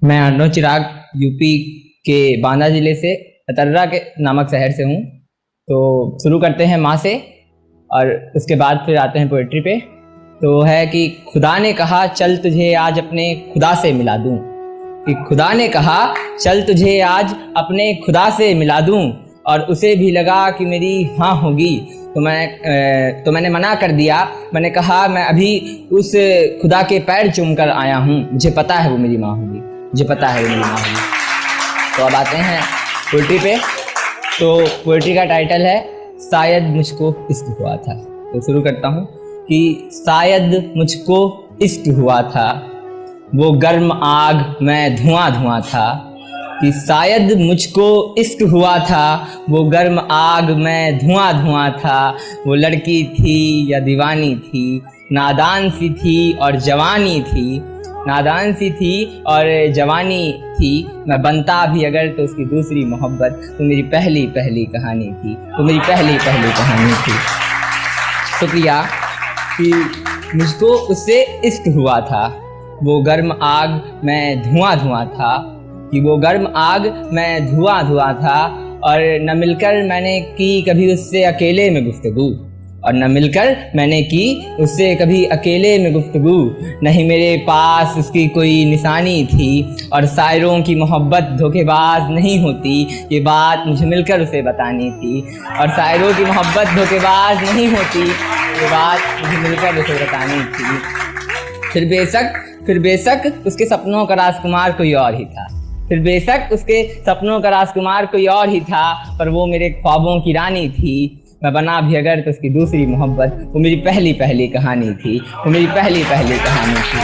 मैं अर्नव चिराग यूपी के बांदा ज़िले से अतर्रा के नामक शहर से हूँ। तो शुरू करते हैं माँ से और उसके बाद फिर आते हैं पोइट्री पे। तो है कि खुदा ने कहा चल तुझे आज अपने खुदा से मिला दूँ, कि खुदा ने कहा चल तुझे आज अपने खुदा से मिला दूँ, और उसे भी लगा कि मेरी हाँ होगी तो मैंने मना कर दिया। मैंने कहा मैं अभी उस खुदा के पैर चूम कर आया हूँ, मुझे पता है वो मेरी माँ होगी, मुझे पता है वो मेरी माँ होगी। तो अब आते हैं पोइट्री पे। तो पोइट्री का टाइटल है शायद मुझको इश्क हुआ था। तो शुरू करता हूँ कि शायद मुझको इश्क हुआ था, वो गर्म आग मैं धुआं धुआं था। कि शायद मुझको इश्क हुआ था, वो गर्म आग मैं धुआं धुआं था। वो लड़की थी या दीवानी थी, नादान सी थी और जवानी थी, नादान सी थी और जवानी थी। मैं बनता भी अगर तो उसकी दूसरी मोहब्बत, तो मेरी पहली पहली कहानी थी, तो मेरी पहली पहली कहानी थी। शुक्रिया। कि मुझको उससे इश्क हुआ था, वो गर्म आग मैं धुआं धुआं था। कि वो गर्म आग मैं धुआं धुआं था, और न मिलकर मैंने की कभी उससे अकेले में गुफ्तगू, और न मिलकर मैंने की उससे कभी अकेले में गुफ्तगू। नहीं मेरे पास उसकी कोई निशानी थी, और शायरों की मोहब्बत धोखेबाज नहीं होती, ये बात मुझे मिलकर उसे बतानी थी। और शायरों की मोहब्बत धोखेबाज नहीं होती, ये बात मुझे मिलकर उसे बतानी थी। फिर बेशक उसके सपनों का राजकुमार कोई और ही था, फिर बेशक उसके सपनों का राजकुमार कोई और ही था, पर वो मेरे ख्वाबों की रानी थी। मैं बना भी अगर तो उसकी दूसरी मोहब्बत, वो मेरी पहली पहली कहानी थी, वो मेरी पहली पहली कहानी थी।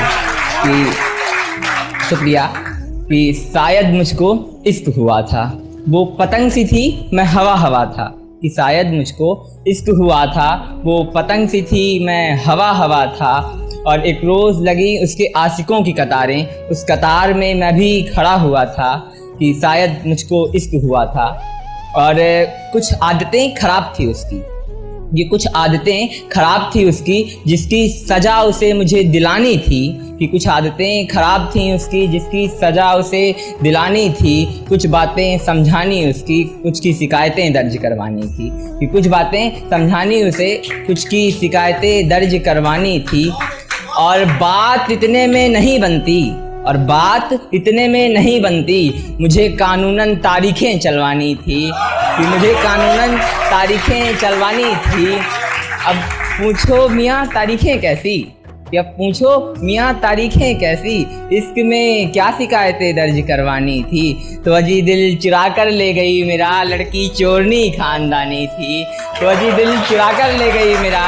कि शुक्रिया। कि शायद मुझको इश्क हुआ था, वो पतंग सी थी मैं हवा हवा था। कि शायद मुझको इश्क हुआ था, वो पतंग सी थी मैं हवा हवा था। और एक रोज़ लगी उसके आशिकों की कतारें, उस कतार में मैं भी खड़ा हुआ था। कि शायद मुझको इश्क हुआ था। और कुछ आदतें ख़राब थी उसकी, ये कुछ आदतें ख़राब थी उसकी, जिसकी सज़ा उसे मुझे दिलानी थी। कि कुछ आदतें ख़राब थी उसकी, जिसकी सज़ा उसे दिलानी थी। कुछ बातें समझानी उसकी, कुछ की शिकायतें दर्ज करवानी थी। कि कुछ बातें समझानी उसे, कुछ की शिकायतें दर्ज करवानी थी। और बात इतने में नहीं बनती, और बात इतने में नहीं बनती, मुझे कानूनन तारीखें चलवानी थी। कि मुझे कानूनन तारीखें चलवानी थी। अब पूछो मियाँ तारीखें कैसी, या पूछो मियाँ तारीखें कैसी, इश्क में क्या शिकायतें दर्ज करवानी थी। तो अजी दिल चुरा कर ले गई मेरा, लड़की चोरनी खानदानी थी। तो अजी दिल चुरा कर ले गई मेरा,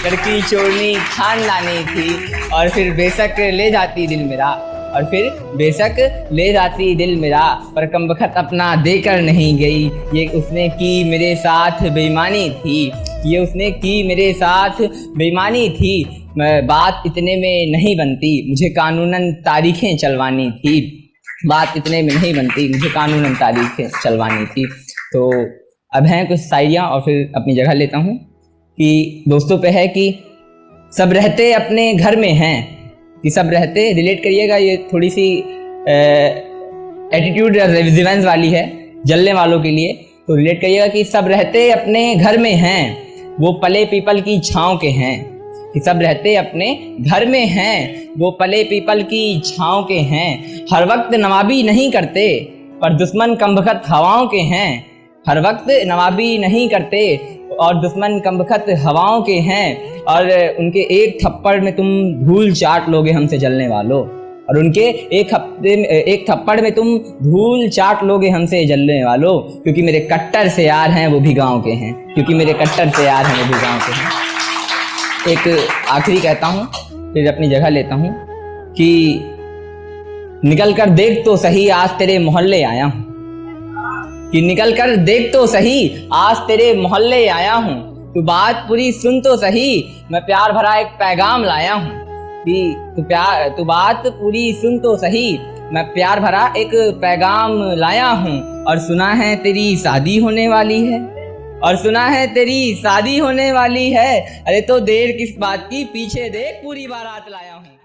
लड़की चोरनी खानदानी थी। और फिर बेशक ले जाती दिल मेरा, और फिर बेशक ले जाती दिल मेरा, पर कमबख्त अपना देकर नहीं गई। ये उसने की मेरे साथ बेईमानी थी, ये उसने की मेरे साथ बेईमानी थी। बात इतने में नहीं बनती, मुझे कानूनन तारीखें चलवानी थी। बात इतने में नहीं बनती, मुझे कानूनन तारीखें चलवानी थी। तो अब हैं कुछ शायरियाँ और फिर अपनी जगह लेता हूँ। कि दोस्तों पे है कि सब रहते अपने घर में हैं, कि सब रहते, रिलेट करिएगा, ये थोड़ी सी एटीट्यूड रेजिवेंस वाली है जलने वालों के लिए। तो रिलेट करिएगा कि सब रहते अपने घर में हैं, वो पले पीपल की छाँव के हैं। कि सब रहते अपने घर में हैं, वो पले पीपल की छाँव के हैं। हर वक्त नवाबी नहीं करते, पर दुश्मन कमबख्त हवाओं के हैं। हर वक्त नवाबी नहीं करते, और दुश्मन कमबख्त हवाओं के हैं। और उनके एक थप्पड़ में तुम धूल चाट लोगे हमसे जलने वालों, और उनके एक थप्पड़ में तुम धूल चाट लोगे हमसे जलने वालों। क्योंकि मेरे कट्टर से यार हैं वो भी गांव के हैं, क्योंकि मेरे कट्टर से यार हैं वो भी गांव के हैं। एक आखिरी कहता हूँ, फिर अपनी जगह लेता हूँ। कि निकल कर देख तो सही आज तेरे मोहल्ले आया हूँ। कि निकल कर देख तो सही आज तेरे मोहल्ले आया हूँ। तू बात पूरी सुन तो सही, मैं प्यार भरा एक पैगाम लाया हूँ। कि तू बात पूरी सुन तो सही, मैं प्यार भरा एक पैगाम लाया हूँ। और सुना है तेरी शादी होने वाली है, और सुना है तेरी शादी होने वाली है। अरे तो देर किस बात की, पीछे देख पूरी बारात लाया हूँ।